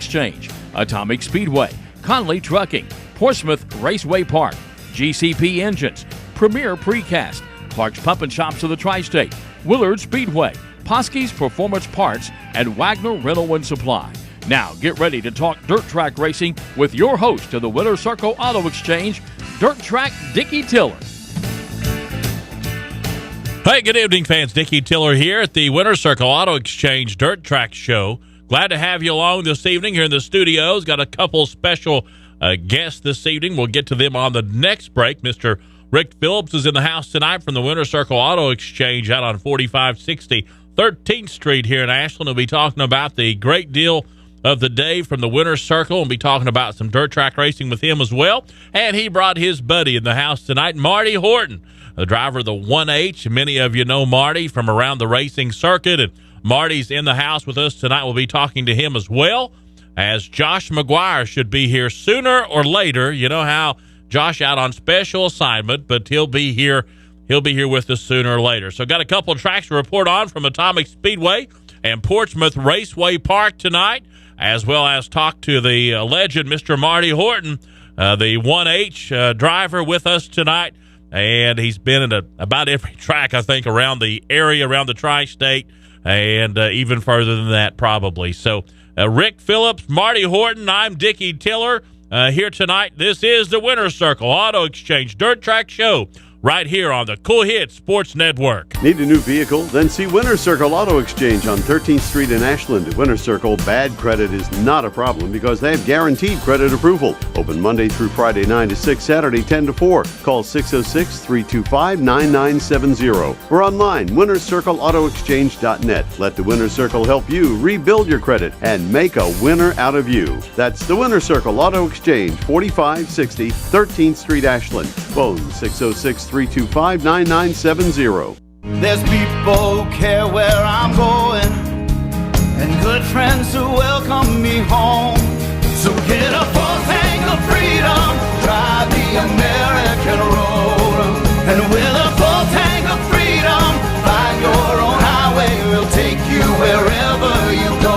Exchange, Atomic Speedway, Conley Trucking, Portsmouth Raceway Park, GCP Engines, Premier Precast, Clark's Pump and Shops of the Tri-State, Willard Speedway, Poske's Performance Parts, and Wagner Rental and Supply. Now get ready to talk dirt track racing with your host of the Winter Circle Auto Exchange, Dirt Track Dickie Tiller. Hey, good evening, fans. Dickie Tiller here at the Winter Circle Auto Exchange Dirt Track Show. Glad to have you along this evening here in the studios. Got a couple special guests this evening. We'll get to them on the next break. Mr. Rick Phillips is in the house tonight from the Winter Circle Auto Exchange out on 4560 13th Street here in Ashland. We'll be talking about the great deal of the day from the Winter Circle. We'll be talking about some dirt track racing with him as well. And he brought his buddy in the house tonight, Marty Horton, the driver of the 1H. Many of you know Marty from around the racing circuit, and Marty's in the house with us tonight. We'll be talking to him as well, as Josh McGuire should be here sooner or later. You know how Josh out on special assignment, but he'll be here with us sooner or later. So got a couple of tracks to report on from Atomic Speedway and Portsmouth Raceway Park tonight, as well as talk to the legend, Mr. Marty Horton, the 1H driver with us tonight. And he's been at about every track, I think, around the area, around the tri-state, and even further than that probably. So Rick Phillips, Marty Horton, I'm Dickie Tiller here tonight. This is the Winter Circle Auto Exchange Dirt Track Show right here on the Cool Hits Sports Network. Need a new vehicle? Then see Winter Circle Auto Exchange on 13th Street in Ashland. At Winter Circle, bad credit is not a problem because they have guaranteed credit approval. Open Monday through Friday 9 to 6, Saturday 10 to 4. Call 606-325-9970 or online, wintercircleautoexchange.net. Let the Winter Circle help you rebuild your credit and make a winner out of you. That's the Winter Circle Auto Exchange, 4560 13th Street, Ashland. Phone 606-325-9970. There's people who care where I'm going and good friends who welcome me home. So get a full tank of freedom, drive the American road. And with a full tank of freedom, find your own highway, we'll take you wherever you go.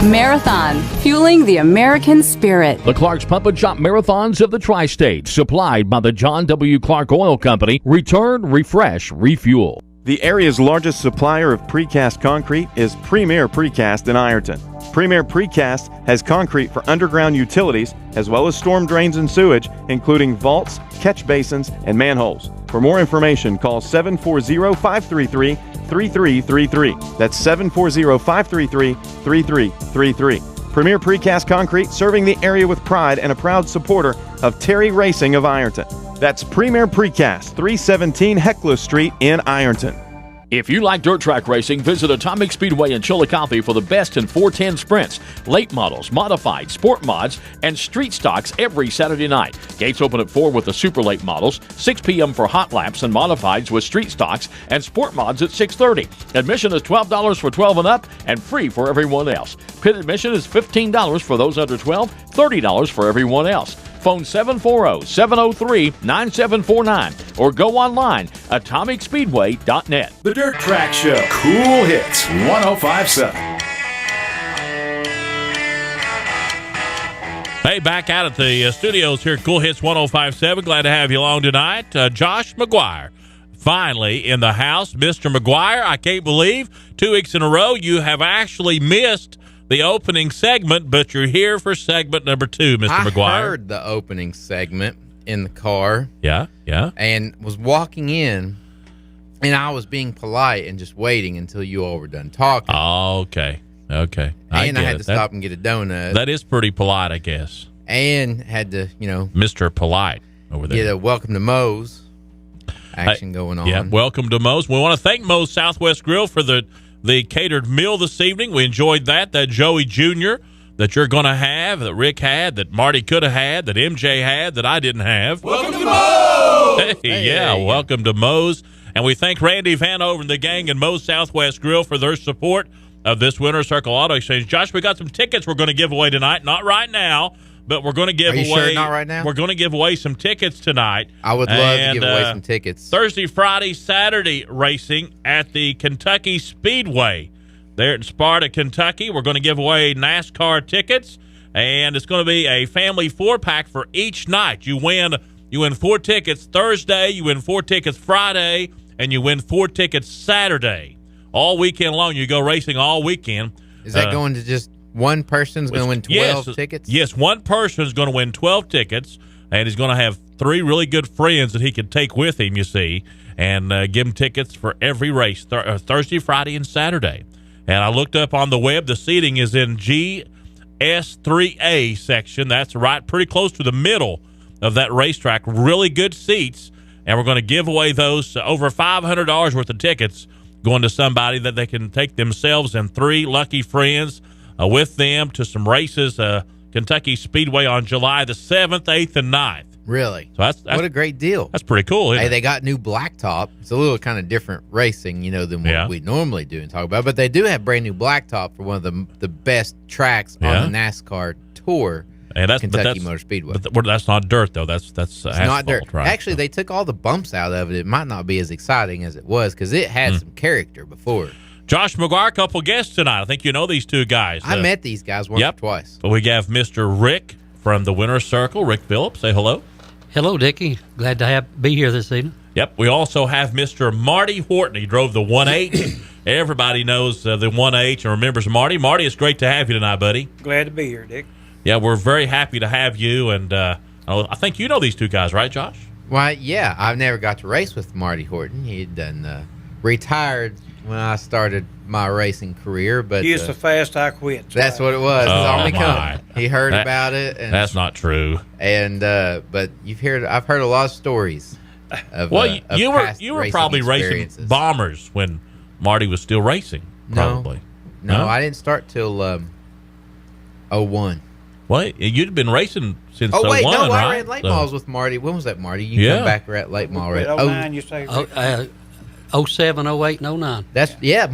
Marathon, fueling the American spirit. The Clark's Pump and Shop Marathons of the Tri-State, supplied by the John W. Clark Oil Company. Return, refresh, refuel. The area's largest supplier of precast concrete is Premier Precast in Ironton. Premier Precast has concrete for underground utilities as well as storm drains and sewage, including vaults, catch basins, and manholes. For more information, call 740-533-3333. That's 740-533-3333. Premier Precast Concrete, serving the area with pride and a proud supporter of Terry Racing of Ironton. That's Premier Precast, 317 Heckler Street in Ironton. If you like dirt track racing, visit Atomic Speedway in Chillicothe for the best in 410 sprints, late models, modified, sport mods, and street stocks every Saturday night. Gates open at 4 with the super late models, 6 p.m. for hot laps and modifieds with street stocks, and sport mods at 6:30. Admission is $12 for 12 and up and free for everyone else. Pit admission is $15 for those under 12, $30 for everyone else. Phone 740-703-9749 or go online, atomicspeedway.net. The Dirt Track Show. Cool Hits 105.7. Hey, back out at the studios here at Cool Hits 105.7. Glad to have you along tonight. Josh McGuire, finally in the house. Mr. McGuire, I can't believe 2 weeks in a row you have actually missed the opening segment, but you're here for segment number 2, Mr. McGuire. I heard the opening segment in the car. Yeah. And was walking in, and I was being polite and just waiting until you all were done talking. Oh, okay. I had to stop and get a donut. That is pretty polite, I guess. And had to, Mr. Polite over there. Get a welcome to Moe's action going on. Yeah, welcome to Moe's. We want to thank Moe's Southwest Grill for the catered meal this evening. We enjoyed that Joey Jr. that you're going to have, that Rick had, that Marty could have had, that MJ had, that I didn't have. Welcome to Moe's! Hey, welcome to Moe's. And we thank Randy Vanover and the gang in Moe's Southwest Grill for their support of this Winter Circle Auto Exchange. Josh, we got some tickets we're going to give away tonight. Not right now, but we're going to give away. Sure not right now? We're going to give away some tickets tonight. I would love to give away some tickets. Thursday, Friday, Saturday racing at the Kentucky Speedway. there in Sparta, Kentucky. We're going to give away NASCAR tickets, and it's going to be a family 4-pack for each night. You win 4 tickets Thursday, you win 4 tickets Friday, and you win 4 tickets Saturday. All weekend long. You go racing all weekend. Is that going to just one person's going to win 12 tickets? Yes, one person is going to win 12 tickets, and he's going to have 3 really good friends that he can take with him, you see, and give them tickets for every race, Thursday, Friday, and Saturday. And I looked up on the web. The seating is in GS3A section. That's right pretty close to the middle of that racetrack. Really good seats, and we're going to give away those over $500 worth of tickets going to somebody that they can take themselves and 3 lucky friends with them to some races, Kentucky Speedway on July the 7th, 8th, and 9th. Really? So that's what a great deal. That's pretty cool, isn't Hey, it? they got new blacktop. It's a little kind of different racing, than what we normally do and talk about. But they do have brand new blacktop for one of the best tracks on the NASCAR tour. And that's Kentucky Motor Speedway. But that's not dirt, though. That's asphalt, not dirt. right? Actually, they took all the bumps out of it. It might not be as exciting as it was because it had some character before. Josh McGuire, a couple guests tonight. I think you know these 2 guys. I met these guys once or twice. But we have Mr. Rick from the Winner's Circle. Rick Phillips, say hello. Hello, Dickie. Glad to be here this evening. Yep. We also have Mr. Marty Horton. He drove the 1H. Everybody knows the 1H and remembers Marty. Marty, it's great to have you tonight, buddy. Glad to be here, Dick. Yeah, we're very happy to have you. And I think you know these 2 guys, right, Josh? Well, yeah. I've never got to race with Marty Horton. He'd done retired when I started my racing career. But he was so fast I quit. That's what it was. It's all become. He heard about it. And, that's not true. And but I've heard a lot of stories. Of, you were probably racing bombers when Marty was still racing. Probably. No, I didn't start till 01. Well, you'd been racing since 01, wait, no, right? I ran late models with Marty. When was that, Marty? You come back at late model. 09, you say? 07, 08, and 09.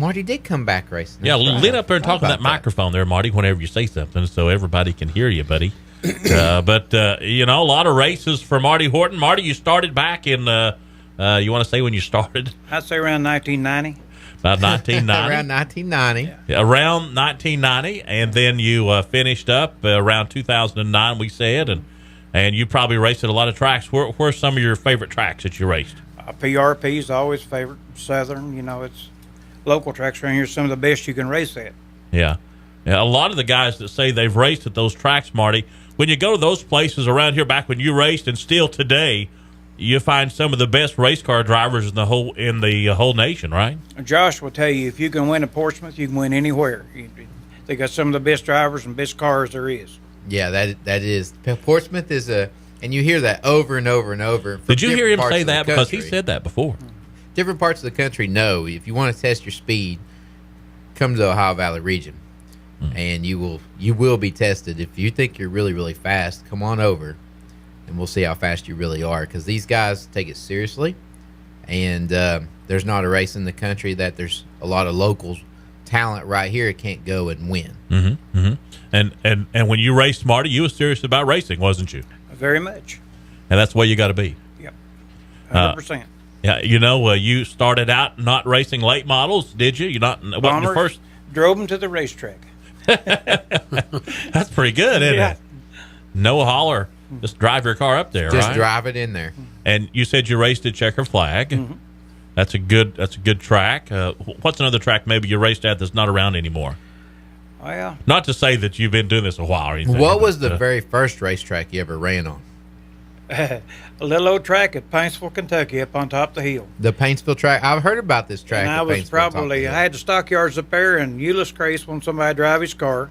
Marty did come back racing. That's lean up there and talk on that microphone there, Marty, whenever you say something so everybody can hear you, buddy. But a lot of races for Marty Horton. Marty, you started back in, you want to say when you started? I'd say around 1990. About 1990. Around 1990. Yeah, around 1990, and then you finished up around 2009, we said, and you probably raced at a lot of tracks. Where's some of your favorite tracks that you raced? PRP is always favorite. Southern, it's local tracks around here. Some of the best you can race at. Yeah. A lot of the guys that say they've raced at those tracks, Marty, when you go to those places around here back when you raced and still today, you find some of the best race car drivers in the whole nation, right? Josh will tell you, if you can win at Portsmouth, you can win anywhere. They got some of the best drivers and best cars there is. Yeah, that is. Portsmouth is and you hear that over and over and over. Did you hear him say that? Because he said that before. Different parts of the country know if you want to test your speed, come to the Ohio Valley region, and you will be tested. If you think you're really, really fast, come on over, and we'll see how fast you really are. Because these guys take it seriously, and there's not a race in the country that there's a lot of local talent right here can't go and win. Mm-hmm, mm-hmm. And when you raced, Marty, you were serious about racing, wasn't you? Very much. And that's the way you got to be. Yep, 100%. Yeah, you started out not racing late models, did you? You wasn't your first. Drove them to the racetrack. That's pretty good, isn't it? No holler, just drive your car up there, just right? Drive it in there. And you said you raced at Checker Flag. Mm-hmm. That's a good track. What's another track maybe you raced at that's not around anymore? Well, not to say that you've been doing this a while or anything. What was the very first racetrack you ever ran on? A little old track at Paintsville, Kentucky, up on top of the hill. The Paintsville track. I've heard about this track. And I had the stockyards up there, and Euless Grace when somebody drive his car,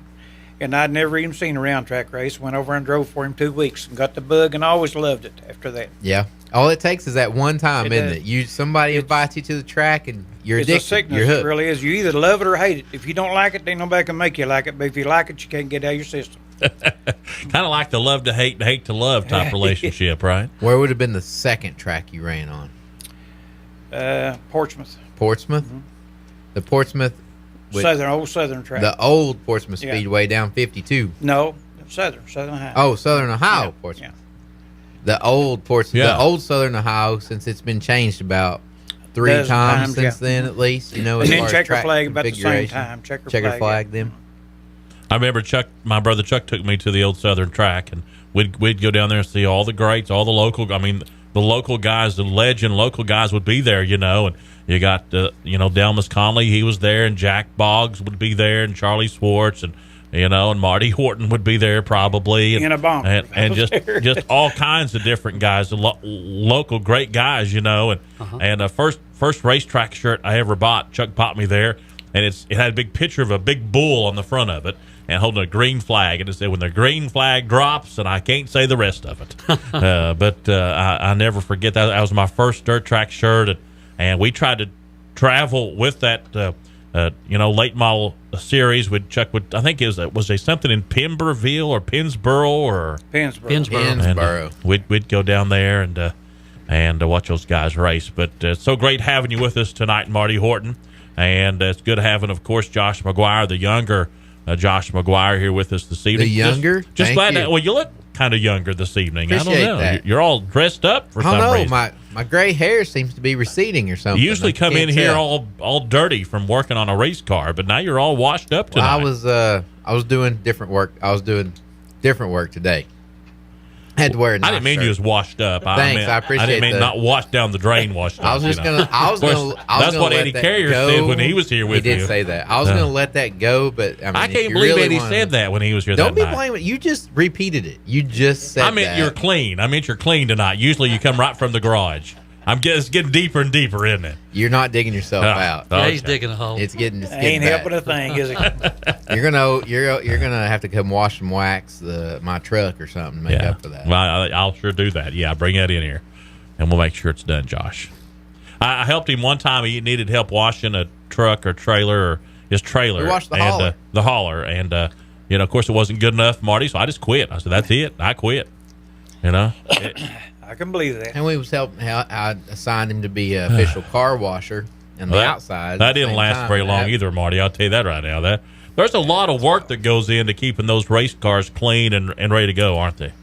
and I'd never even seen a round track race. Went over and drove for him 2 weeks and got the bug, and always loved it after that. Yeah. All it takes is that one time, isn't it? Somebody invites you to the track, and you're addicted. It's a sickness. You're hooked. It really is. You either love it or hate it. If you don't like it, then nobody can make you like it. But if you like it, you can't get it out of your system. Kind of like the love to hate and hate to love type relationship, right? Where would have been the second track you ran on? Portsmouth. Portsmouth? Mm-hmm. The Portsmouth... Old Southern track. The old Portsmouth Speedway down 52. No, Southern Ohio. Oh, Southern Ohio, Portsmouth. The old Portsmouth, the old Southern Ohio, since it's been changed about 3 Dozen times since yeah. then, at least. You know, And as then far as checker track flag about the same configuration. time. Checker flag, yeah. them. I remember my brother Chuck took me to the old Southern track, and we'd go down there and see all the greats, all the local. I mean, the local guys, the legend local guys would be there, you know. And you got Delmas Conley, he was there, and Jack Boggs would be there, and Charlie Swartz, and and Marty Horton would be there probably, In a bumper. and just all kinds of different guys, local great guys, and the first racetrack shirt I ever bought, Chuck bought me there, and it had a big picture of a big bull on the front of it and holding a green flag, and it said, "When the green flag drops," and I can't say the rest of it, but I never forget that. That was my first dirt track shirt, and we tried to travel with that late model series with Chuck. I think was there something in Pemberville or Pennsboro or Pennsboro. And, we'd go down there and watch those guys race. But it's so great having you with us tonight, Marty Horton, and it's good having, of course, Josh McGuire, the younger Josh McGuire, here with us this evening. The younger, just glad that. Well, you look kind of younger this evening. Appreciate I don't know. That. You're all dressed up for some reason. My gray hair seems to be receding or something. You usually come in here all dirty from working on a race car, but now you're all washed up tonight. Well, I was doing different work. I was doing different work today. I had to wear a nice I didn't mean shirt. you was washed up. Thanks, I appreciate I didn't mean that. not washed down the drain, washed up. I was just gonna. I was gonna. That's what Eddie Carrier said when he was here with you. He did say that. I was gonna let that go, but I can't believe Eddie said that when he was here. Don't that be night. blaming. You just repeated it. You just said. I meant that. you're clean. I meant you're clean tonight. Usually you come right from the garage. It's getting deeper and deeper, isn't it? You're not digging yourself out. Yeah, he's digging a hole. It's getting. Ain't bad. helping a thing, is it? You're gonna have to come wash and wax my truck or something to make up for that. Well, I'll sure do that. Yeah, bring that in here, and we'll make sure it's done, Josh. I helped him one time. He needed help washing a truck or trailer or his trailer. We washed the and, hauler. The hauler, and of course, it wasn't good enough, Marty. So I just quit. I said, "That's it. I quit." I can believe that. And we was helping. I assigned him to be an official car washer on the outside. That didn't last very long either, Marty. I'll tell you that right now. There's a lot of work that goes into keeping those race cars clean and ready to go, aren't they?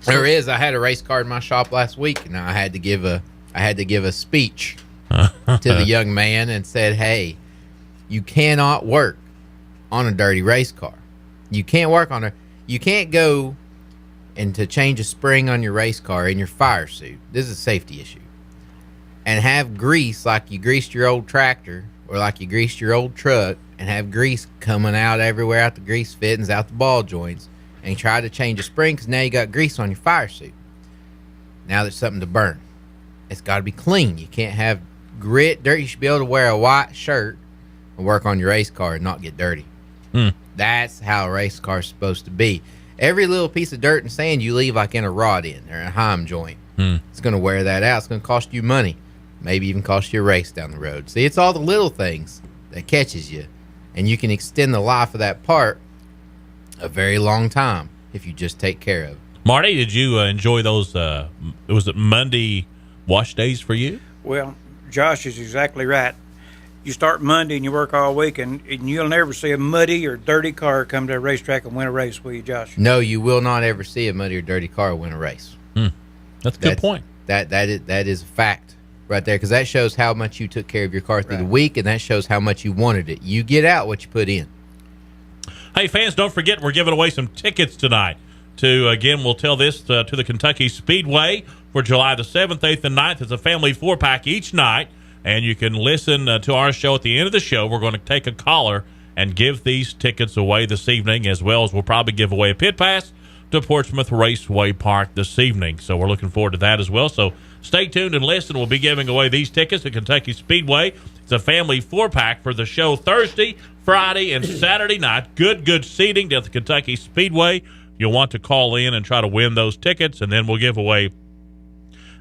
There is. I had a race car in my shop last week, and I had to give a speech to the young man and said, "Hey, you cannot work on a dirty race car. You can't work on You can't go and to change a spring on your race car in your fire suit. This is a safety issue. And have grease like you greased your old tractor or like you greased your old truck, and have grease coming out everywhere, out the grease fittings, out the ball joints, and you try to change a spring because now you got grease on your fire suit. Now there's something to burn. It's got to be clean. You can't have grit, dirt. You should be able to wear a white shirt and work on your race car and not get dirty. That's how a race car is supposed to be. Every little piece of dirt and sand you leave like in a rod end or a heim joint, it's going to wear that out. It's going to cost you money, maybe even cost you a race down the road. See, it's all the little things that catches you, and you can extend the life of that part a very long time if you just take care of it. Marty, did you enjoy those? Was it Monday wash days for you? Well, Josh is exactly right. You start Monday and you work all week, and you'll never see a muddy or dirty car come to a racetrack and win a race, will you, Josh? No, you will not ever see a muddy or dirty car win a race. That's a good point. That is a fact right there, because that shows how much you took care of your car through the week, and that shows how much you wanted it. You get out what you put in. Hey, fans, don't forget we're giving away some tickets tonight to, again, we'll tell this to the Kentucky Speedway for July the 7th, 8th, and 9th. It's a family 4-pack each night. And you can listen to our show at the end of the show. We're going to take a caller and give these tickets away this evening, as well as we'll probably give away a pit pass to Portsmouth Raceway Park this evening. So we're looking forward to that as well. So stay tuned and listen. We'll be giving away these tickets at Kentucky Speedway. It's a family 4-pack for the show Thursday, Friday, and Saturday night. Good seating at the Kentucky Speedway. You'll want to call in and try to win those tickets, and then we'll give away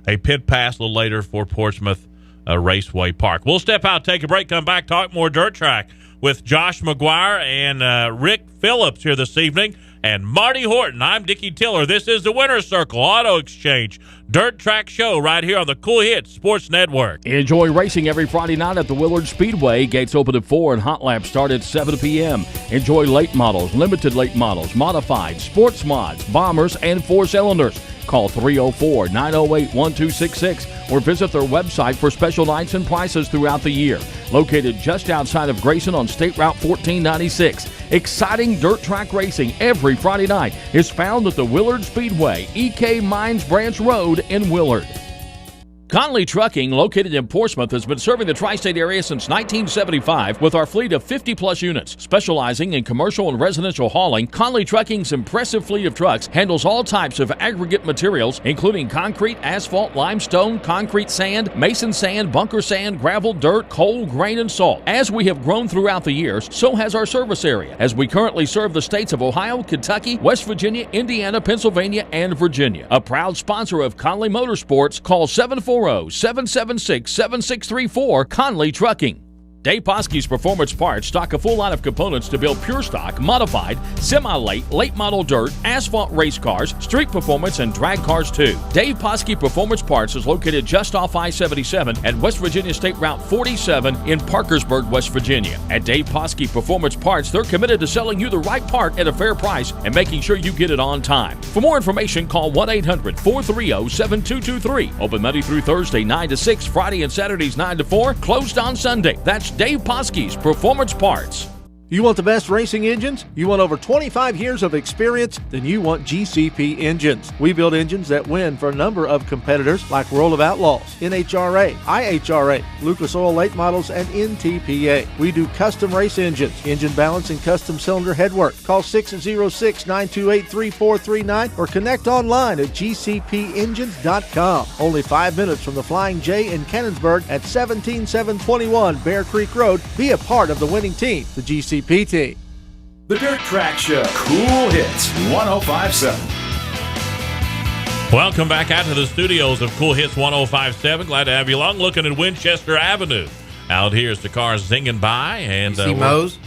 a pit pass a little later for Portsmouth Raceway Park. We'll step out, take a break, come back, talk more dirt track with Josh McGuire and Rick Phillips here this evening, and Marty Horton. I'm Dickie Tiller. This is the Winner's Circle Auto Exchange, Dirt Track Show right here on the Cool Hits Sports Network. Enjoy racing every Friday night at the Willard Speedway. Gates open at 4 and hot laps start at 7 p.m. Enjoy late models, limited late models, modified, sports mods, bombers, and 4-cylinders. Call 304-908-1266 or visit their website for special nights and prices throughout the year. Located just outside of Grayson on State Route 1496. Exciting dirt track racing every Friday night is found at the Willard Speedway, EK Mines Branch Road in Willard. Conley Trucking, located in Portsmouth, has been serving the tri-state area since 1975 with our fleet of 50-plus units. Specializing in commercial and residential hauling, Conley Trucking's impressive fleet of trucks handles all types of aggregate materials, including concrete, asphalt, limestone, concrete sand, mason sand, bunker sand, gravel, dirt, coal, grain, and salt. As we have grown throughout the years, so has our service area, as we currently serve the states of Ohio, Kentucky, West Virginia, Indiana, Pennsylvania, and Virginia. A proud sponsor of Conley Motorsports, call 740-776-7634 Conley Trucking. Dave Poske's Performance Parts stock a full line of components to build pure stock, modified, semi-late, late model dirt, asphalt race cars, street performance, and drag cars too. Dave Poske Performance Parts is located just off I-77 at West Virginia State Route 47 in Parkersburg, West Virginia. At Dave Poske Performance Parts, they're committed to selling you the right part at a fair price and making sure you get it on time. For more information, call 1-800-430-7223. Open Monday through Thursday 9 to 6, Friday and Saturdays 9 to 4, closed on Sunday. That's Dave Poske's Performance Parts. You want the best racing engines? You want over 25 years of experience? Then you want GCP engines. We build engines that win for a number of competitors like World of Outlaws, NHRA, IHRA, Lucas Oil Late Models, and NTPA. We do custom race engines, engine balance, and custom cylinder headwork. Call 606-928-3439 or connect online at gcpengines.com. Only 5 minutes from the Flying J in Cannonsburg at 17721 Bear Creek Road. Be a part of the winning team, the GCP team. The Dirt Track Show. Cool Hits 105.7. Welcome back out to the studios of Cool Hits 105.7. Glad to have you along. Looking at Winchester Avenue. Out here as the cars zinging by. And you see Moe's?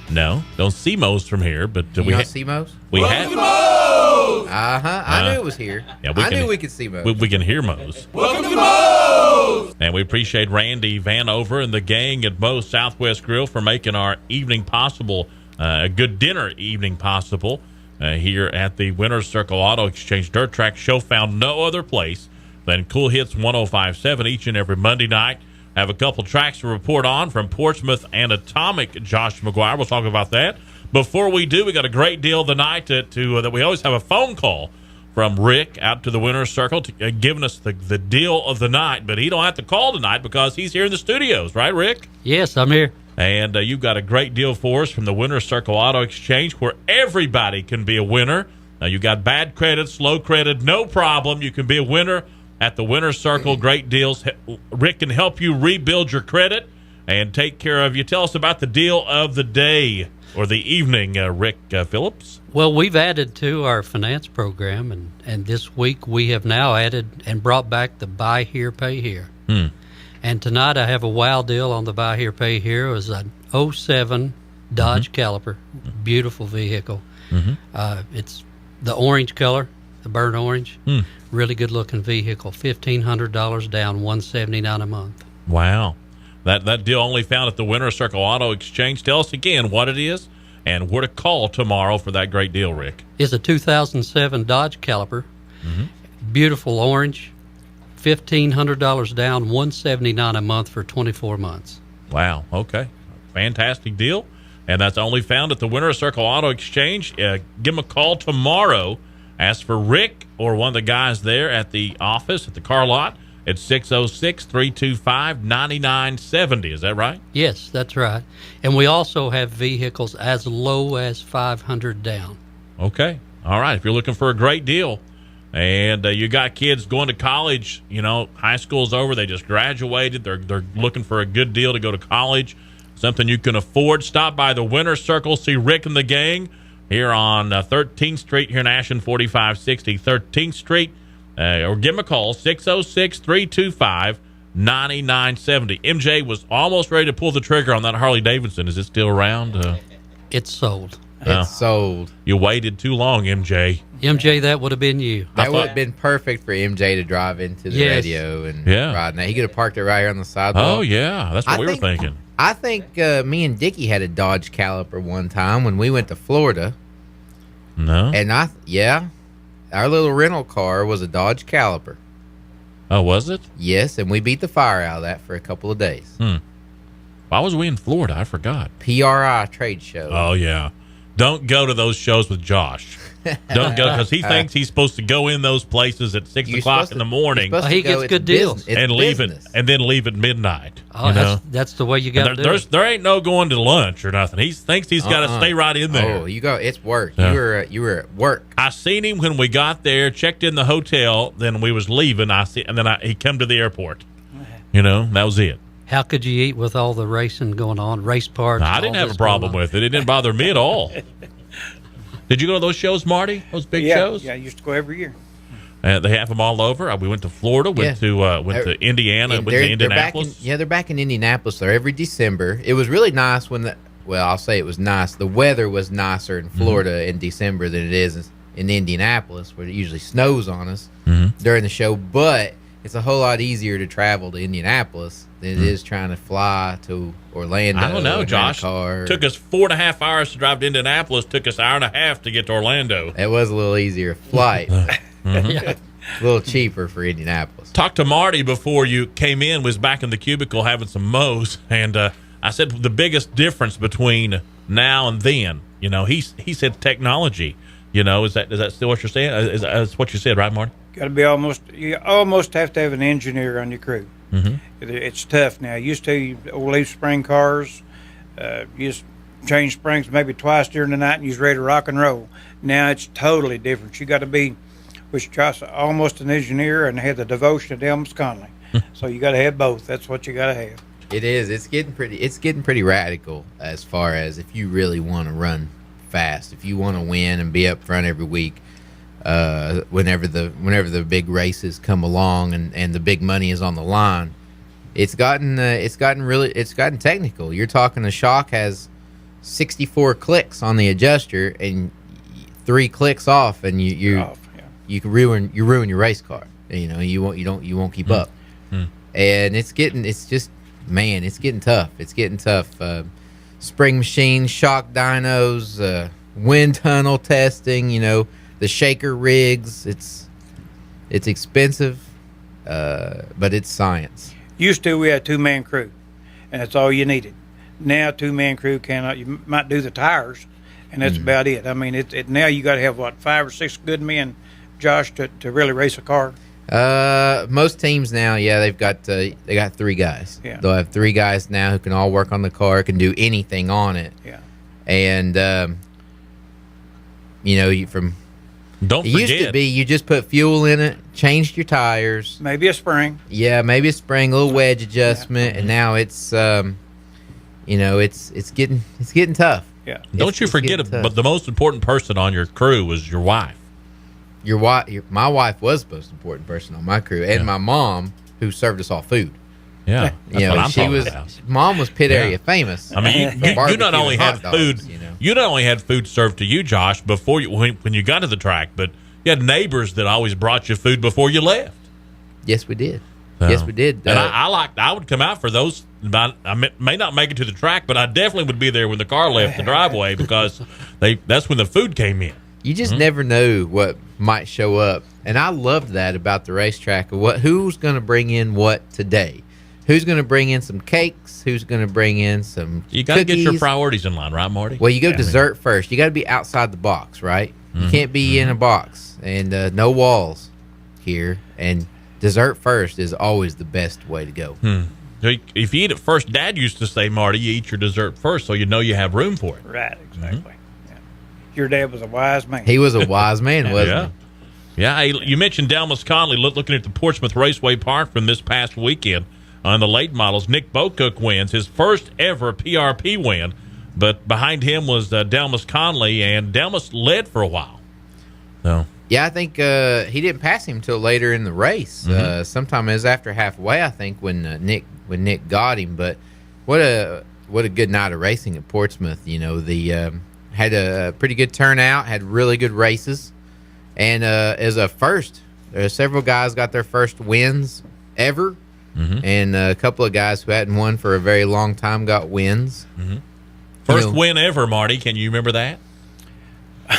No, don't see Moe's from here. But you don't see Moe's? We have. Moe's! I knew it was here. Yeah, I knew we could see Moe's. We can hear Moe's. Welcome to Moe's! And we appreciate Randy Vanover and the gang at Moe's Southwest Grill for making our evening possible, a good dinner evening possible here at the Winner's Circle Auto Exchange Dirt Track Show. Found no other place than Cool Hits 105.7 each and every Monday night. Have a couple tracks to report on from Portsmouth and Atomic. Josh McGuire, we'll talk about that. Before we do, we got a great deal of the night that we always have a phone call from Rick out to the Winner's Circle giving us the deal of the night. But he don't have to call tonight because he's here in the studios, right, Rick? Yes, I'm here. And you've got a great deal for us from the Winner's Circle Auto Exchange where everybody can be a winner. You got bad credit, slow credit, no problem. You can be a winner at the Winner's Circle. Great deals. Rick can help you rebuild your credit and take care of you. Tell us about the deal of the day or the evening, Rick Phillips. Well, we've added to our finance program, and this week we have now added and brought back the Buy Here, Pay Here. And tonight I have a wow deal on the Buy Here, Pay Here. It was an 07 Dodge Caliper. Beautiful vehicle. It's the orange color, the burnt orange. Really good-looking vehicle. $1,500 down, $179 a month. Wow. That deal only found at the Winner's Circle Auto Exchange. Tell us again what it is and where to call tomorrow for that great deal, Rick. It's a 2007 Dodge Caliper. Beautiful orange. $1,500 down, $179 a month for 24 months. Wow. Okay. Fantastic deal. And that's only found at the Winner's Circle Auto Exchange. Give them a call tomorrow. Ask for Rick or one of the guys there at the office at the car lot. It's 606-325-9970. Is that right? Yes, that's right. And we also have vehicles as low as $500 down. Okay. All right. If you're looking for a great deal and you got kids going to college, high school's over, they just graduated, they're looking for a good deal to go to college, something you can afford, stop by the Winner's Circle, see Rick and the gang here on 13th Street here in Ashland, 4560 13th Street. Or give them a call, 606-325-9970. MJ was almost ready to pull the trigger on that Harley Davidson. Is it still around? It's sold. It's sold. You waited too long, MJ. MJ, that would have been you. That would have been perfect for MJ to drive into the radio and ride. Now he could have parked it right here on the sidewalk. Oh yeah, that's what we were thinking. I think me and Dickie had a Dodge Caliper one time when we went to Florida. No. And our little rental car was a Dodge Caliper. Oh, was it? Yes, and we beat the fire out of that for a couple of days. Why was we in Florida? I forgot. PRI trade show. Oh yeah. Don't go to those shows with Josh. Don't go because he thinks he's supposed to go in those places at 6 o'clock in the morning. He gets good deals and leave at midnight. Oh, that's the way you got to do it. There ain't no going to lunch or nothing. He thinks he's got to stay right in there. Oh, you go. It's work. Yeah. You were at work. I seen him when we got there, checked in the hotel, then we was leaving. He come to the airport. That was it. How could you eat with all the racing going on, race parts? I didn't have a problem with it. It didn't bother me at all. Did you go to those shows, Marty? Those big shows? Yeah, I used to go every year. They have them all over. We went to Florida, went to Indiana, went to Indianapolis. They're back in Indianapolis. They're every December. It was really nice I'll say it was nice. The weather was nicer in Florida in December than it is in Indianapolis, where it usually snows on us during the show. But it's a whole lot easier to travel to Indianapolis than it is trying to fly to Orlando. I don't know, Josh. Took us 4.5 hours to drive to Indianapolis. Took us 1.5 hours to get to Orlando. It was a little easier flight. A little cheaper for Indianapolis. Talked to Marty before you came in. Was back in the cubicle having some Moe's, and I said the biggest difference between now and then. He said technology. Is that still what you're saying? That's what you said, right, Marty? Got to be you almost have to have an engineer on your crew. It's tough now. Used to leaf spring cars, you just change springs maybe twice during the night and you're ready to rock and roll. Now it's totally different. You got to be, which Josh, almost an engineer and had the devotion of Delmas Conley. So you got to have both. That's what you got to have. It is. It's getting pretty radical as far as if you really want to run fast, if you want to win and be up front every week. Whenever the big races come along and the big money is on the line, it's gotten technical. You're talking the shock has 64 clicks on the adjuster and 3 clicks off, and you can ruin your race car. You won't keep up, and it's getting tough. It's getting tough. Spring machines, shock dynos, wind tunnel testing. The shaker rigs, it's expensive, but it's science. Used to we had 2-man crew, and that's all you needed. Now 2-man crew cannot. You might do the tires, and that's about it. I mean, now you got to have 5 or 6 good men, Josh, to really race a car. Most teams now, they got 3 guys. Yeah. They'll have 3 guys now who can all work on the car, can do anything on it. Yeah. And Don't forget. forget. Used to be you just put fuel in it, changed your tires. Maybe a spring. Yeah, maybe a spring, a little wedge adjustment, and now it's it's getting tough. Yeah. Don't you forget, but the most important person on your crew was your wife. My wife was the most important person on my crew, and my mom, who served us all food. Yeah, that's what I'm talking about. Mom was pit area famous. I mean, you not only had food, you not only had food served to you, Josh, before when you got to the track, but you had neighbors that always brought you food before you left. Yes, we did. Yes, we did. And I would come out for those. I may not make it to the track, but I definitely would be there when the car left the driveway because that's when the food came in. You just never know what might show up, and I loved that about the racetrack. Who's going to bring in what today? Who's going to bring in some cakes? Who's going to bring in some You got to get your priorities in line, right, Marty? Well, you go dessert first. You got to be outside the box, right? You can't be in a box, and no walls here. And dessert first is always the best way to go. If you eat it first, Dad used to say, Marty, you eat your dessert first so you know you have room for it. Right, exactly. Yeah. Your dad was a wise man. He was a wise man, wasn't he? Yeah, you mentioned Delmas Conley looking at the Portsmouth Raceway Park from this past weekend. On the late models, Nick Bocook wins his first ever PRP win, but behind him was Delmas Conley, and Delmas led for a while. So yeah, I think he didn't pass him until later in the race. Sometime it was after halfway, I think, when Nick got him. But what a good night of racing at Portsmouth. The had a pretty good turnout, had really good races, and as a first, several guys got their first wins ever, and a couple of guys who hadn't won for a very long time got wins. First win ever, Marty. Can you remember that?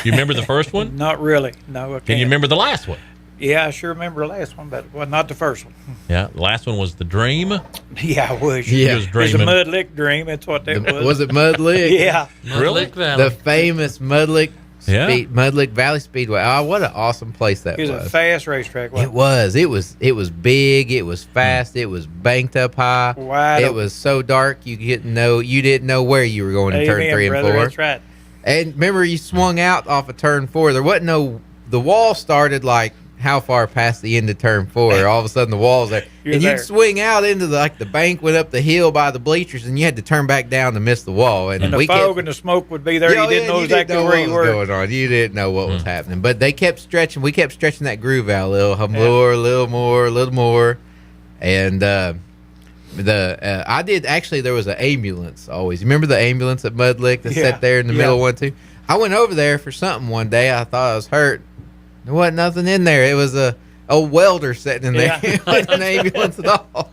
You remember the first one? Not really. No, I can't. Can you remember the last one? Yeah, I sure remember the last one, but well, not the first one. Yeah, the last one was the Dream. Yeah, I wish. He was It was dreaming. a Mud Lick Dream. That's what that was. Was it Mud Lick? Yeah. Really? The famous Mud Lick, Mud Lick Valley Speedway. Oh, what an awesome place that was. It was a fast racetrack. It was. It was big. It was fast. It was banked up high. Wide it was so dark you didn't know where you were going in turn 3 and brother, 4. That's right. And remember, you swung out off of turn 4. There wasn't the wall started like how far past the end of turn 4. All of a sudden the wall's there. You're and there. you'd swing out into the bank went up the hill by the bleachers, and you had to turn back down to miss the wall. And the we fog and the smoke would be there. You didn't know exactly where you were. Going on. You didn't know what was happening. But they kept stretching. We kept stretching that groove out a little more, a little more. And I did actually. There was an ambulance always. You remember the ambulance at Mud Lick that sat there in the middle of 1 2? I went over there for something one day. I thought I was hurt. There wasn't nothing in there. It was a welder sitting in there. It wasn't an ambulance at all.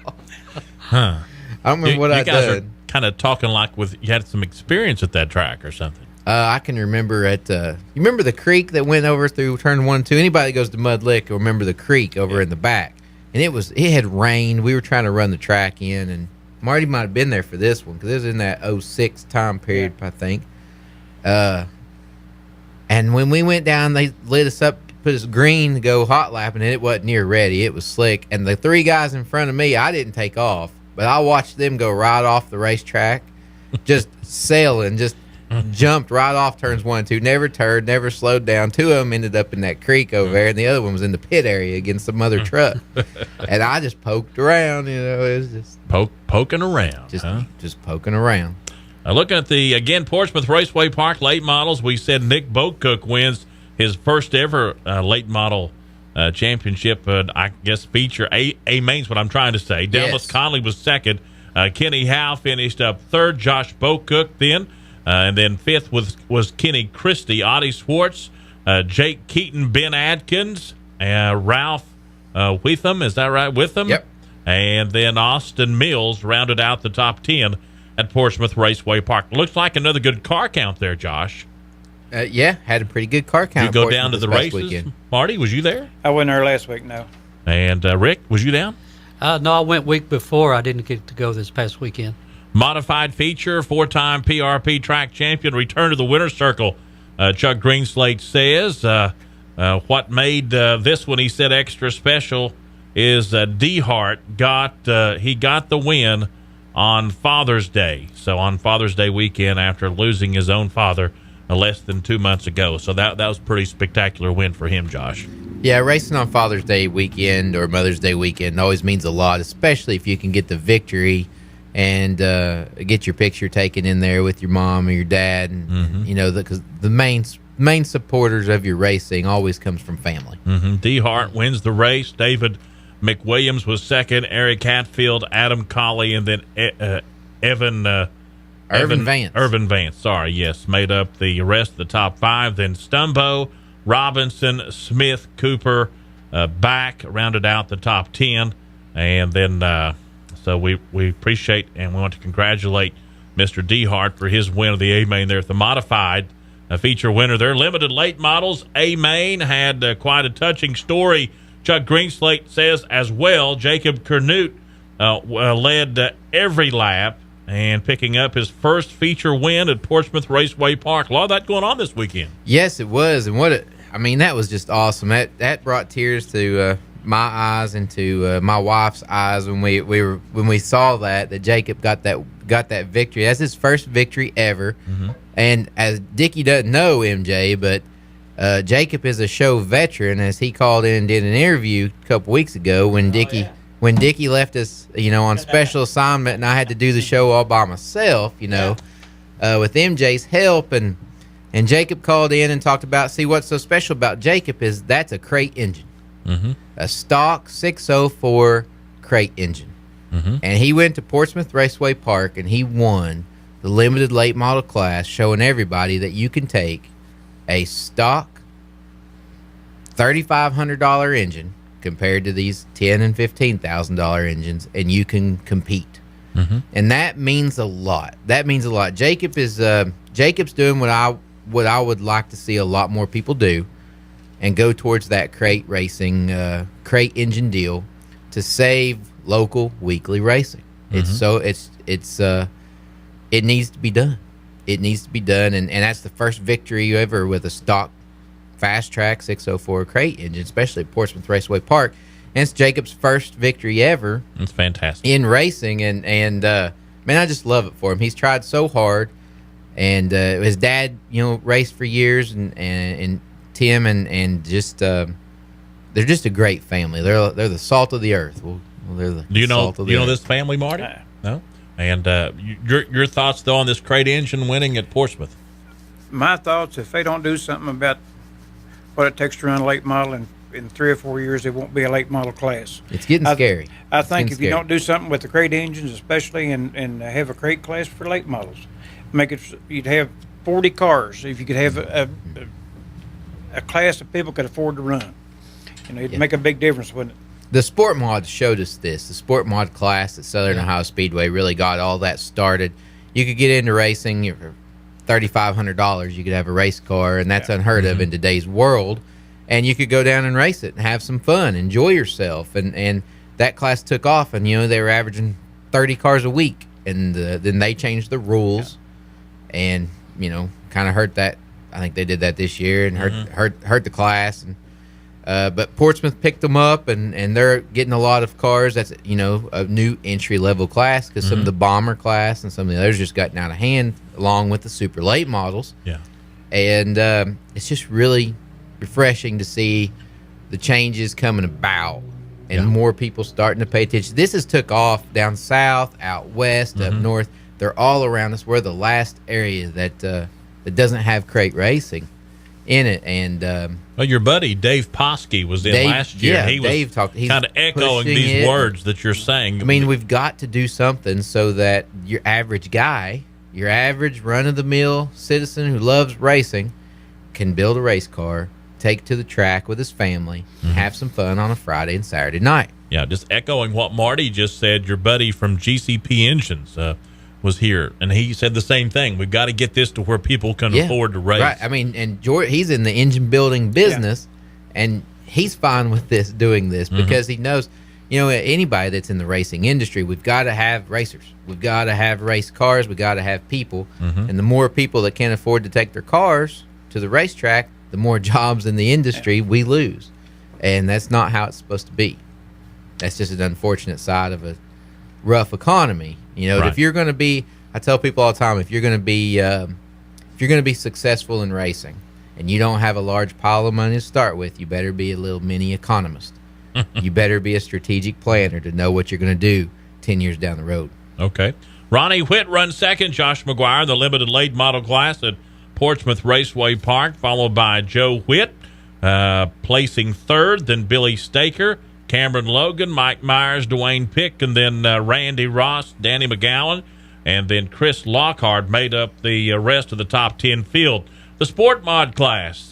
Huh. I don't remember what I did. You guys did. are kind of talking like you had some experience at that track or something. I can remember you remember the creek that went over through turn 1 2? Anybody that goes to Mud Lick will remember the creek over in the back. And it had rained. We were trying to run the track in, and Marty might have been there for this one because it was in that 06 time period, I think. And when we went down, they lit us up, put us green to go hot lapping, and it wasn't near ready. It was slick. And the 3 guys in front of me, I didn't take off, but I watched them go right off the racetrack, just sailing, just jumped right off turns 1 and 2, never turned, never slowed down. 2 of them ended up in that creek over there, and the other one was in the pit area against some other truck. And I just poked around, it was just poking around, just poking around. Looking at the Portsmouth Raceway Park late models, we said Nick Boatcook wins his first ever late model championship. I guess feature A main's what I'm trying to say. Dallas Conley was second. Kenny Howe finished up third. Josh Boatcook then. And then fifth was Kenny Christie, Audie Swartz, Jake Keaton, Ben Adkins, Ralph Witham. Is that right? Witham? Yep. And then Austin Mills rounded out the top 10 at Portsmouth Raceway Park. Looks like another good car count there, Josh. Had a pretty good car count. You go down to the races, weekend. Marty, was you there? I wasn't there last week, no. And Rick, was you down? No, I went week before. I didn't get to go this past weekend. Modified feature, 4-time PRP track champion, return to the winner's circle. Chuck Greenslate says what made this one, he said, extra special is DeHart got the win on Father's Day. So on Father's Day weekend after losing his own father less than 2 months ago. So that was a pretty spectacular win for him, Josh. Yeah, racing on Father's Day weekend or Mother's Day weekend always means a lot, especially if you can get the victory and get your picture taken in there with your mom or your dad. And, because the main supporters of your racing always comes from family. DeHart wins the race. David McWilliams was second. Eric Hatfield, Adam Colley, and then Irvin Vance, made up the rest of the top 5. Then Stumbo, Robinson, Smith, Cooper, back rounded out the top 10. And then so we appreciate and we want to congratulate Mr. DeHart for his win of the A-Main there at the modified feature winner. Their limited late models, A-Main, had quite a touching story. Chuck Greenslate says as well. Jacob Kernut led every lap and picking up his first feature win at Portsmouth Raceway Park. A lot of that going on this weekend. Yes, it was. And that was just awesome. That brought tears to my eyes and to my wife's eyes when we saw that Jacob got that victory. That's his first victory ever. And as Dickie doesn't know, MJ, but Jacob is a show veteran, as he called in and did an interview a couple weeks ago when Dickie left us, on special assignment, and I had to do the show all by myself, with MJ's help, and Jacob called in and talked about, what's so special about Jacob is that's a crate engine, a stock 604 crate engine, and he went to Portsmouth Raceway Park and he won the limited late model class, showing everybody that you can take a stock $3,500 engine compared to these $10,000 and $15,000 engines, and you can compete. And that means a lot. Jacob's doing what I would like to see a lot more people do, and go towards that crate racing, crate engine deal to save local weekly racing. It needs to be done. It needs to be done, and that's the first victory ever with a stock fast track 604 crate engine, especially at Portsmouth Raceway Park. And it's Jacob's first victory ever. It's fantastic in racing, and man, I just love it for him. He's tried so hard, and his dad, raced for years, and Tim, and just they're just a great family. They're the salt of the earth. They're the Do you know salt of the earth. this family, Marty? No. And your thoughts though on this crate engine winning at Portsmouth? My thoughts: if they don't do something about what it takes to run a late model, in 3 or 4 years, it won't be a late model class. It's getting scary. I think if you don't do something with the crate engines, especially, and have a crate class for late models, you'd have 40 cars. If you could have a class that people could afford to run, it'd make a big difference, wouldn't it? The Sport Mod showed us this. The Sport Mod class at Southern Ohio Speedway really got all that started. You could get into racing for $3,500. You could have a race car, and that's unheard of in today's world. And you could go down and race it and have some fun, enjoy yourself. And that class took off, and they were averaging 30 cars a week. And then they changed the rules, and kind of hurt that. I think they did that this year and hurt the class. And but Portsmouth picked them up, and they're getting a lot of cars. That's a new entry level class, because some of the bomber class and some of the others just gotten out of hand, along with the super late models. Yeah, and it's just really refreshing to see the changes coming about, and more people starting to pay attention. This has took off down south, out west, up north. They're all around us. We're the last area that doesn't have crate racing in it. And well, your buddy Dave Poskey was in last year. Yeah, he Dave was kind of echoing these words that you're saying. I mean, we've got to do something so that your average guy, your average run-of-the-mill citizen who loves racing, can build a race car, take to the track with his family, have some fun on a Friday and Saturday night. Yeah, just echoing what Marty just said, your buddy from GCP Engines was here, and he said the same thing. We've got to get this to where people can afford to race. Right. I mean, and George, he's in the engine building business, and he's fine with doing this because he knows, anybody that's in the racing industry, we've got to have racers. We've got to have race cars. We've got to have people. And the more people that can't afford to take their cars to the racetrack, the more jobs in the industry we lose. And that's not how it's supposed to be. That's just an unfortunate side of a rough economy. If you're going to be, I tell people all the time, if you're going to be successful in racing and you don't have a large pile of money to start with, you better be a little mini economist. You better be a strategic planner to know what you're going to do 10 years down the road. Okay. Ronnie Whitt runs second. Josh McGuire, the limited late model class at Portsmouth Raceway Park, followed by Joe Whitt, placing third, then Billy Staker, Cameron Logan, Mike Myers, Dwayne Pick, and then Randy Ross, Danny McGowan, and then Chris Lockhart made up the rest of the top 10 field. The Sport Mod class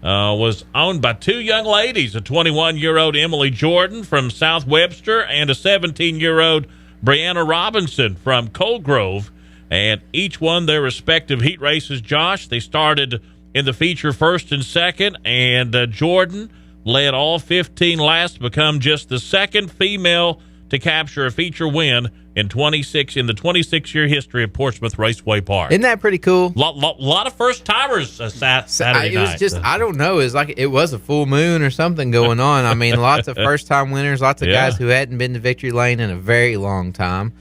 was owned by two young ladies, a 21-year-old Emily Jordan from South Webster and a 17-year-old Brianna Robinson from Cold Grove. And each won their respective heat races, Josh. They started in the feature first and second, and Jordan led all 15 laps to become just the second female to capture a feature win in the 26-year history of Portsmouth Raceway Park. Isn't that pretty cool? Lot of first-timers Saturday night. It was just, I don't know, it's like it was a full moon or something going on. I mean, lots of first-time winners, lots of guys who hadn't been to victory lane in a very long time.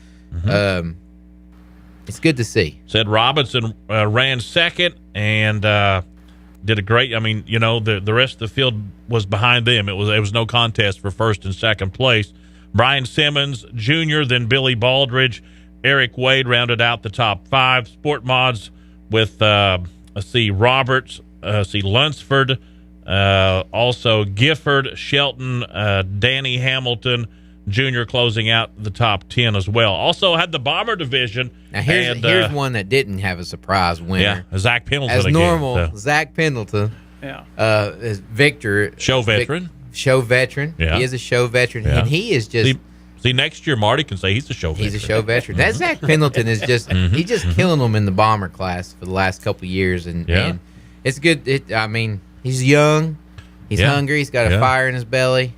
It's good to see. Said Robinson ran second and did a great. I mean, the rest of the field was behind them. It was no contest for first and second place. Brian Simmons Jr., then Billy Baldridge, Eric Wade rounded out the top five. Sport Mods with Roberts, Lunsford, also Gifford, Shelton, Danny Hamilton, Jr. closing out the top 10 as well. Also had the Bomber division. Now here's one that didn't have a surprise winner. Yeah, Zach Pendleton as again, normal. so. Zach Pendleton, is Victor, show veteran. Show veteran. Yeah. He is a show veteran, Yeah. and he is just. See, next year Marty can say he's a show veteran. He's a show veteran. That Zach Pendleton is just he's just killing them in the Bomber class for the last couple of years, and it's good. He's young, he's hungry, he's got a fire in his belly.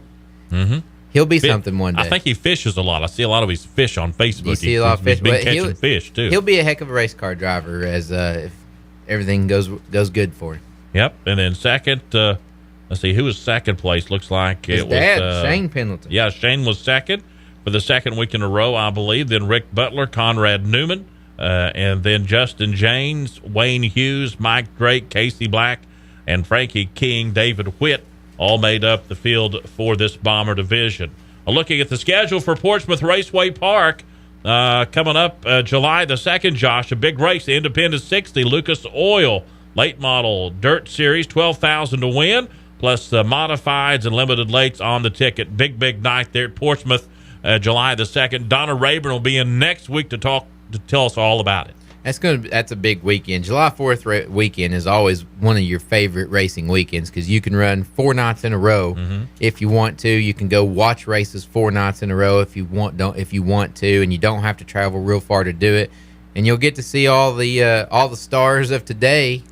Mm-hmm. He'll be something one day. I think he fishes a lot. I see a lot of his fish on Facebook. You see a lot of fish. He's been catching fish too. He'll be a heck of a race car driver as if everything goes good for him. Yep. And then second, let's see who was second place. Looks like His dad, Shane Pendleton. Yeah, Shane was second for the second week in a row, I believe. Then Rick Butler, Conrad Newman, and then Justin James, Wayne Hughes, Mike Drake, Casey Black, and Frankie King, David Whitt, all made up the field for this Bomber division. Looking at the schedule for Portsmouth Raceway Park, coming up July the 2nd, Josh, a big race, the Independent 60, Lucas Oil, late model dirt series, $12,000 to win, plus modifieds and limited lates on the ticket. Big night there at Portsmouth, July the 2nd. Donna Rayburn will be in next week to tell us all about it. That's a big weekend. July 4th weekend is always one of your favorite racing weekends because you can run 4 nights in a row if you want to. You can go watch races 4 nights in a row if you want to, and you don't have to travel real far to do it. And you'll get to see all the stars of today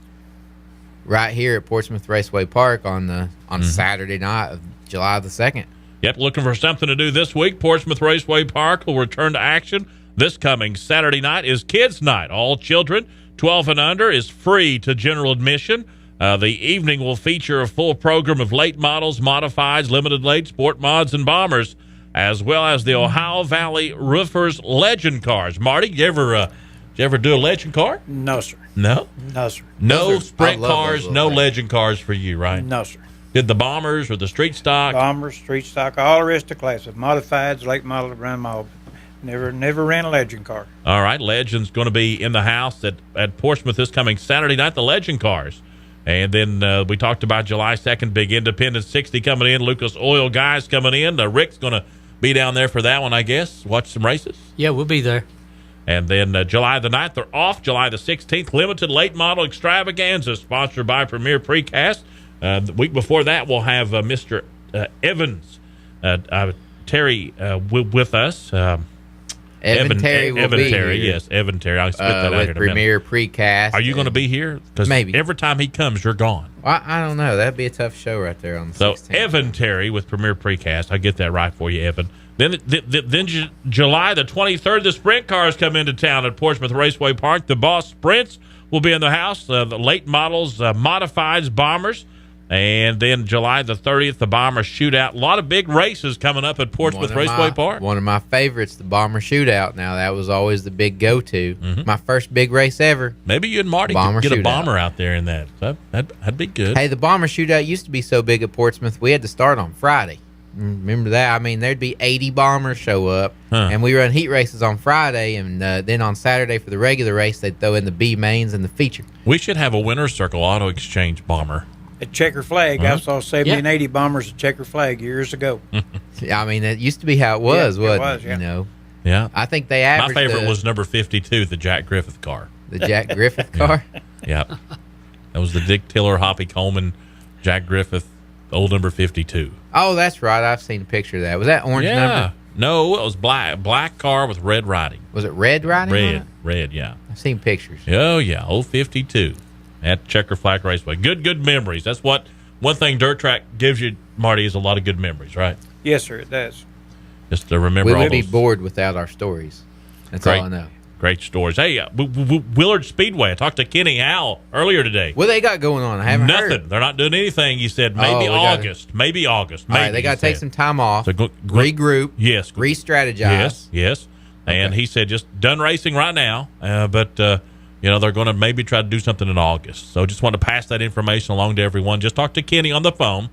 right here at Portsmouth Raceway Park on Saturday night of July the 2nd. Yep, looking for something to do this week. Portsmouth Raceway Park will return to action. This coming Saturday night is Kids Night. All children 12 and under is free to general admission. The evening will feature a full program of late models, modifieds, limited late, sport mods, and bombers, as well as the Ohio Valley Roofers Legend Cars. Marty, you ever do a Legend car? No, sir. No? No, sir. No sprint cars, no Legend cars for you, right? No, sir. Did the bombers or the street stock? Bombers, street stock, all the rest of classes. Modifieds, late model, run model. Never ran a Legend car. All right, Legend's going to be in the house at Portsmouth this coming Saturday night, the Legend cars. And then we talked about July 2nd, big Independent 60 coming in, Lucas Oil guys coming in. Rick's going to be down there for that one, I guess, watch some races. Yeah, we'll be there. And then July the 9th, they're off. July the 16th, Limited Late Model Extravaganza, sponsored by Premier Precast. The week before that, we'll have Mr. Evans, Terry with us. Evan Terry will be here. Yes, Evan Terry. I'll spit that out here in a minute. Premier Precast. Are you going to be here? Because maybe. Every time he comes, you're gone. Well, I don't know. That'd be a tough show right there on the 16th. So Evan Terry with Premier Precast. I'll get that right for you, Evan. Then July the 23rd, the sprint cars come into town at Portsmouth Raceway Park. The Boss Sprints will be in the house. The late models, modifieds, bombers. And then July the 30th, the Bomber Shootout. A lot of big races coming up at Portsmouth Raceway Park. One of my favorites, the Bomber Shootout. Now, that was always the big go-to. My first big race ever. Maybe you and Marty could get a bomber out there in that. That'd be good. Hey, the Bomber Shootout used to be so big at Portsmouth, we had to start on Friday. Remember that? I mean, there'd be 80 bombers show up, and we run heat races on Friday, and then on Saturday for the regular race, they'd throw in the B mains and the feature. We should have a Winner's Circle Auto Exchange bomber. At Checker Flag, I saw 70 and 80 bombers at Checker Flag years ago. I mean, that used to be how it was, wasn't it? Yeah. You know? Yeah. I think they averaged. My favorite was number 52, the Jack Griffith car. The Jack Griffith car? Yeah. That was the Dick Tiller, Hoppy Coleman, Jack Griffith, old number 52. Oh, that's right. I've seen a picture of that. Was that orange number? No, it was black car with red writing. Was it red writing? Red, yeah. I've seen pictures. Oh, yeah, old 52 at Checker Flag Raceway. Good memories. That's what one thing Dirt Track gives you, Marty, is a lot of good memories, right? Yes, sir, it does. Just to remember all We those. would be bored without our stories. That's all I know. Great stories. Hey, Willard Speedway. I talked to Kenny Howell earlier today. What they got going on? I haven't heard. Nothing. They're not doing anything. He said maybe August. Maybe August. All right, they got to take some time off, So regroup, yes, re-strategize. Yes. And he said just done racing right now, but they're going to maybe try to do something in August. So just want to pass that information along to everyone. Just talked to Kenny on the phone,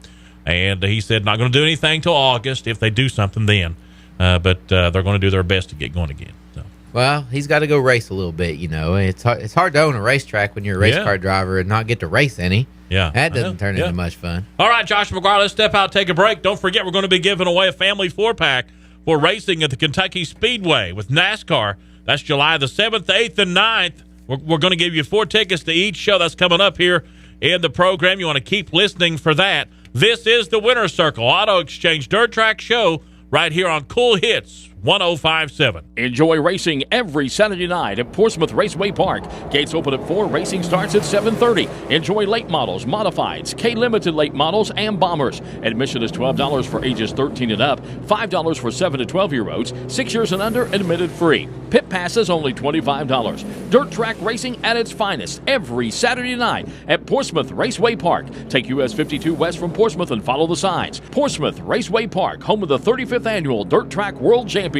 and he said not going to do anything till August. If they do something then, but they're going to do their best to get going again. So. Well, he's got to go race a little bit. It's hard to own a racetrack when you're a race car driver and not get to race any. Yeah, that doesn't turn into much fun. All right, Josh McGuire, let's step out, take a break. Don't forget, we're going to be giving away a family 4-pack for racing at the Kentucky Speedway with NASCAR. That's July the 7th, 8th, and 9th. We're going to give you 4 tickets to each show that's coming up here in the program. You want to keep listening for that. This is the Winner's Circle Auto Exchange Dirt Track Show right here on Cool Hits 105.7. Enjoy racing every Saturday night at Portsmouth Raceway Park. Gates open at 4. Racing starts at 7:30. Enjoy late models, modifieds, K-Limited late models, and bombers. Admission is $12 for ages 13 and up, $5 for 7 to 12-year-olds, 6 years and under, admitted free. Pit passes only $25. Dirt track racing at its finest every Saturday night at Portsmouth Raceway Park. Take US 52 west from Portsmouth and follow the signs. Portsmouth Raceway Park, home of the 35th Annual Dirt Track World Championship.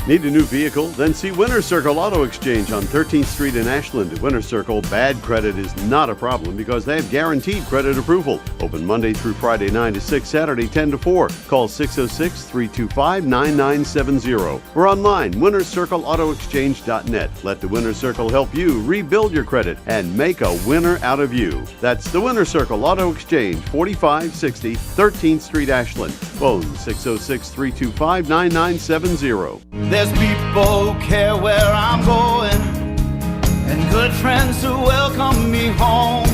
Need a new vehicle? Then see Winter Circle Auto Exchange on 13th Street in Ashland. At Winter Circle, bad credit is not a problem because they have guaranteed credit approval. Open Monday through Friday 9 to 6, Saturday 10 to 4. Call 606-325-9970 or online wintercircleautoexchange.net. Let the Winter Circle help you rebuild your credit and make a winner out of you. That's the Winter Circle Auto Exchange, 4560 13th Street, Ashland. Phone 606-325-9970. There's people who care where I'm going, and good friends who welcome me home.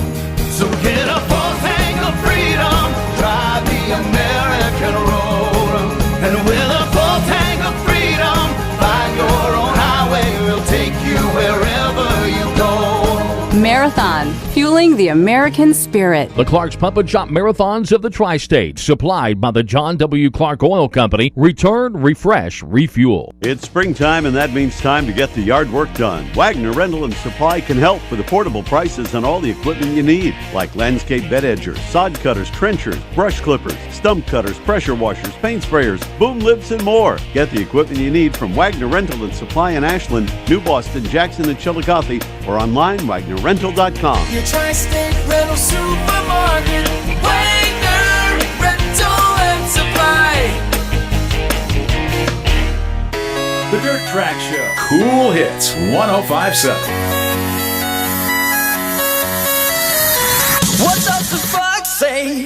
So get a full tank of freedom, drive the American road. And with a full tank of freedom, find your own highway, we'll take you wherever you go. Marathon, fueling the American spirit. The Clark's Pump and Shop Marathons of the Tri-State, supplied by the John W. Clark Oil Company. Return, refresh, refuel. It's springtime, and that means time to get the yard work done. Wagner Rental and Supply can help with affordable prices on all the equipment you need, like landscape bed edgers, sod cutters, trenchers, brush clippers, stump cutters, pressure washers, paint sprayers, boom lifts, and more. Get the equipment you need from Wagner Rental and Supply in Ashland, New Boston, Jackson, and Chillicothe, or online wagnerrental.com. Your Tri-State Rental Supermarket, Wagner Rental and Supply. The Dirt Track Show. Cool Hits 105.7. What does the fox say?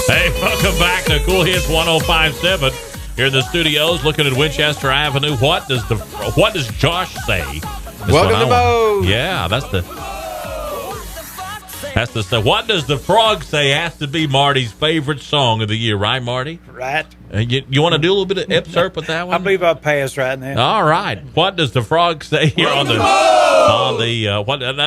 Hey, welcome back to Cool Hits 105.7. Here in the studios, looking at Winchester Avenue. What does Josh say? Welcome to Moe's. Yeah, that's the stuff. What does the frog say has to be Marty's favorite song of the year, right, Marty? Right. You want to do a little bit of excerpt with that one? I believe I'll pass right now. All right. What does the frog say here on the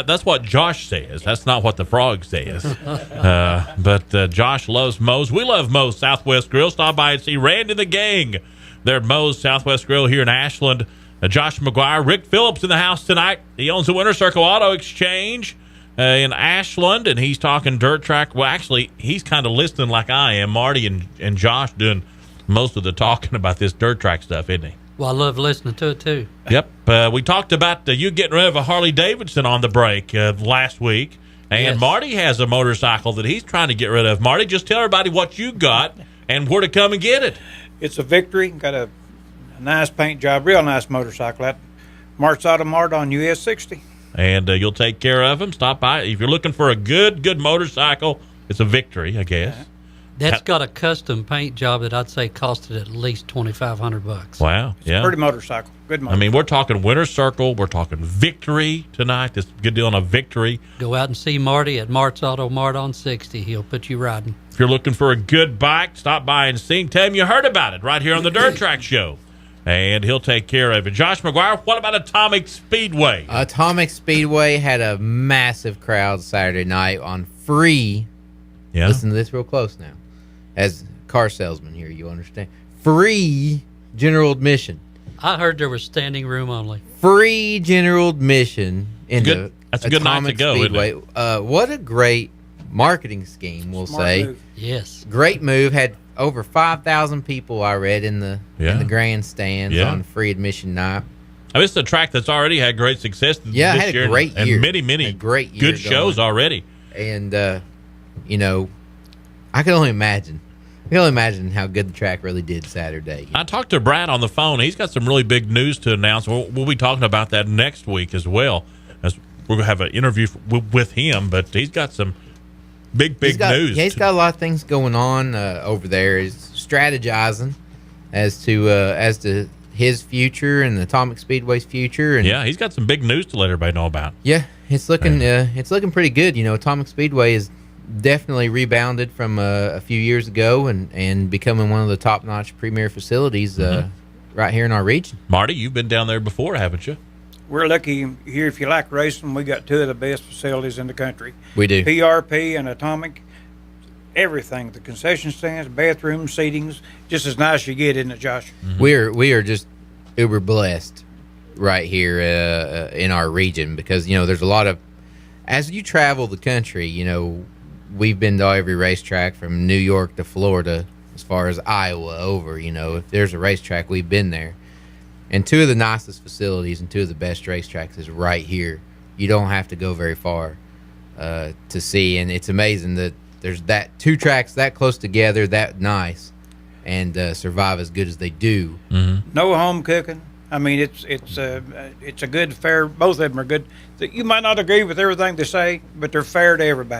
that's what Josh says. That's not what the frog says. But Josh loves Moe's. We love Moe's Southwest Grill. Stop by and see Randy and the gang. They're at Moe's Southwest Grill here in Ashland. Josh McGuire, Rick Phillips in the house tonight. He owns the Winter Circle Auto Exchange in Ashland, and he's talking dirt track. Well, actually, he's kind of listening like I am. Marty and Josh doing most of the talking about this dirt track stuff, isn't he? Well, I love listening to it, too. Yep. We talked about you getting rid of a Harley-Davidson on the break last week, and Yes. Marty has a motorcycle that he's trying to get rid of. Marty, just tell everybody what you got and where to come and get it. It's a Victory. Got a nice paint job, real nice motorcycle at Mart's Auto Mart on US 60. And you'll take care of them. Stop by. If you're looking for a good motorcycle, it's a Victory, I guess. That's got a custom paint job that I'd say costed at least $2,500. Wow. Yeah. Pretty motorcycle. Good I motorcycle. mean, we're talking Winter Circle. We're talking Victory tonight. This good deal on a Victory. Go out and see Marty at Mart's Auto Mart on 60. He'll put you riding. If you're looking for a good bike, stop by and see him. Tell him you heard about it right here on the Dirt Track Show. And he'll take care of it. Josh McGuire, what about Atomic Speedway? Atomic Speedway had a massive crowd Saturday night on free. Yeah. Listen to this real close now. As car salesman here, you understand. Free general admission. I heard there was standing room only. Free general admission into that's a good night to go, isn't Speedway. What a great marketing scheme, we'll Smart say. move. Yes. Great move. Had over 5,000 people, I read, in the grandstands on free admission night. I mean, it's a track that's already had great success this Yeah, year. had a great year. And many great year good shows going. already. And, I can only imagine. I can only imagine how good the track really did Saturday. I talked to Brad on the phone. He's got some really big news to announce. We'll be talking about that next week as well. As we're going to have an interview with him, but he's got some Big he's got, news. Yeah, he's got a lot of things going on over there. He's strategizing as to his future and the Atomic Speedway's future. And yeah, he's got some big news to let everybody know about. Yeah, it's looking pretty good. You know, Atomic Speedway is definitely rebounded from a few years ago and becoming one of the top-notch premier facilities right here in our region. Marty, you've been down there before, haven't you? We're lucky here. If you like racing, we got two of the best facilities in the country. We do. PRP and Atomic, everything. The concession stands, bathrooms, seatings, just as nice as you get, isn't it, Josh? We are just uber blessed right here in our region because, you know, there's a lot of, as you travel the country, you know, we've been to every racetrack from New York to Florida, as far as Iowa over, you know, if there's a racetrack, we've been there. And two of the nicest facilities and two of the best racetracks is right here. You don't have to go very far to see, and it's amazing that there's that two tracks that close together, that nice, and survive as good as they do. No home cooking. I mean, it's a good, fair. Both of them are good. You might not agree with everything they say, but they're fair to everybody.